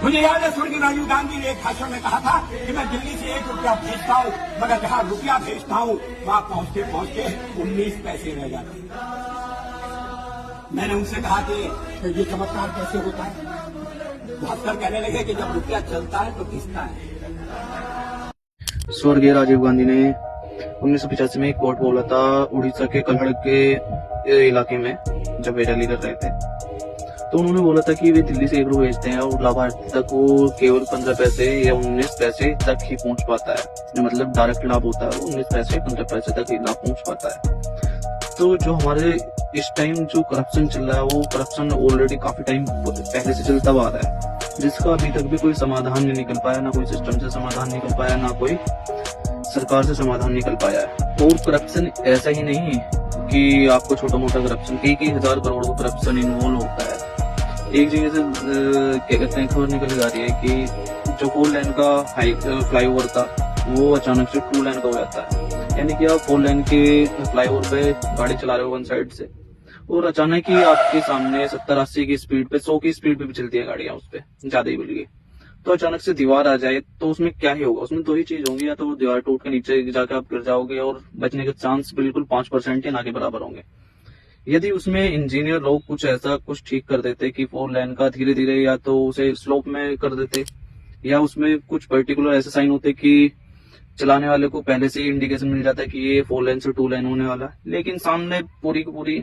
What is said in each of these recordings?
मुझे याद है स्वर्गीय राजीव गांधी ने एक भाषण में कहा था कि मैं दिल्ली से 1 रुपया भेजता हूँ, मगर जहाँ रुपया भेजता हूँ वहां पहुंचते पहुंचते 19 पैसे रह जाते हैं। मैंने उनसे कहा कि ये चमत्कार कैसे होता है? भास्कर कहने लगे कि जब रुपया चलता है तो घिसता है। स्वर्गीय राजीव गांधी ने 1985 में एक कोट बोला था उड़ीसा के कल्हड़ के इलाके में, जब वे रैली कर रहे थे, तो उन्होंने बोला था कि वे दिल्ली से 1 रुपया भेजते हैं और लाभार्थी तक वो केवल 15 पैसे या 19 पैसे तक ही पहुंच पाता है। जो मतलब डायरेक्ट लाभ होता है वो 19 पैसे 15 पैसे तक ही लाभ पहुंच पाता है। तो जो हमारे इस टाइम जो करप्शन चल रहा है, वो करप्शन ऑलरेडी काफी टाइम पहले से चलता आ रहा है, जिसका अभी तक भी कोई समाधान नहीं निकल पाया, ना कोई सिस्टम से समाधान निकल पाया, ना कोई सरकार से समाधान निकल पाया है। और करप्शन ऐसा ही नहीं है कि आपको छोटा मोटा करप्शन, कई हजार करोड़ का करप्शन इन्वॉल्व होता है। एक जगह से क्या कहते हैं खबर निकल आ रही है कि जो 4 लेन का फ्लाईओवर था वो अचानक से 2 लेन का हो जाता है। यानी कि आप 4 लेन के फ्लाईओवर पे गाड़ी चला रहे हो वन साइड से, और अचानक ही आपके सामने 70-80 की स्पीड पे, 100 की स्पीड पे भी चलती है गाड़ियां, उस पर ज्यादा ही मिल गई, तो अचानक से दीवार आ जाए तो उसमें क्या ही होगा? उसमें 2 ही चीज होंगी, या तो वो दीवार टूट के नीचे जाकर आप गिर जाओगे और बचने के चांस बिल्कुल 5% या ना के बराबर होंगे। यदि उसमें इंजीनियर लोग कुछ ऐसा कुछ ठीक कर देते कि 4 लेन का धीरे धीरे या तो उसे स्लोप में कर देते, या उसमें कुछ पर्टिकुलर ऐसे साइन होते कि चलाने वाले को पहले से ही इंडिकेशन मिल जाता है कि ये 4 लेन से 2 लेन होने वाला है। लेकिन सामने पूरी की पूरी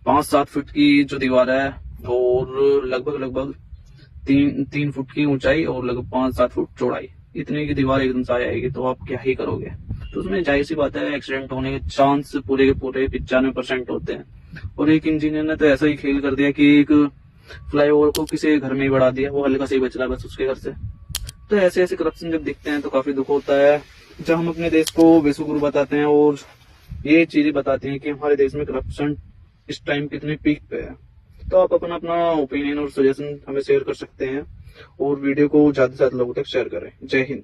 5-7 फुट की जो दीवार है और लगभग 3 फुट की ऊंचाई और लगभग 5-7 फुट चौड़ाई, इतनी की दीवार एकदम से आ जाएगी, तो आप क्या ही करोगे? तो उसमें जाहिर सी बात है एक्सीडेंट होने के चांस पूरे के पूरे 95% होते हैं। और एक इंजीनियर ने तो ऐसा ही खेल कर दिया कि एक फ्लाईओवर को किसी घर में ही बढ़ा दिया, वो हल्का से ही बच रहा है बस उसके घर से। तो ऐसे ऐसे करप्शन जब दिखते हैं तो काफी दुख होता है, जब हम अपने देश को बेसुकुर बताते हैं और ये चीजें बताती हैं कि हमारे देश में करप्शन इस टाइम कितने पीक पे है। तो आप अपना ओपिनियन और सजेशन हमें शेयर कर सकते हैं, और वीडियो को ज्यादा से ज्यादा लोगों तक शेयर करें। जय हिंद।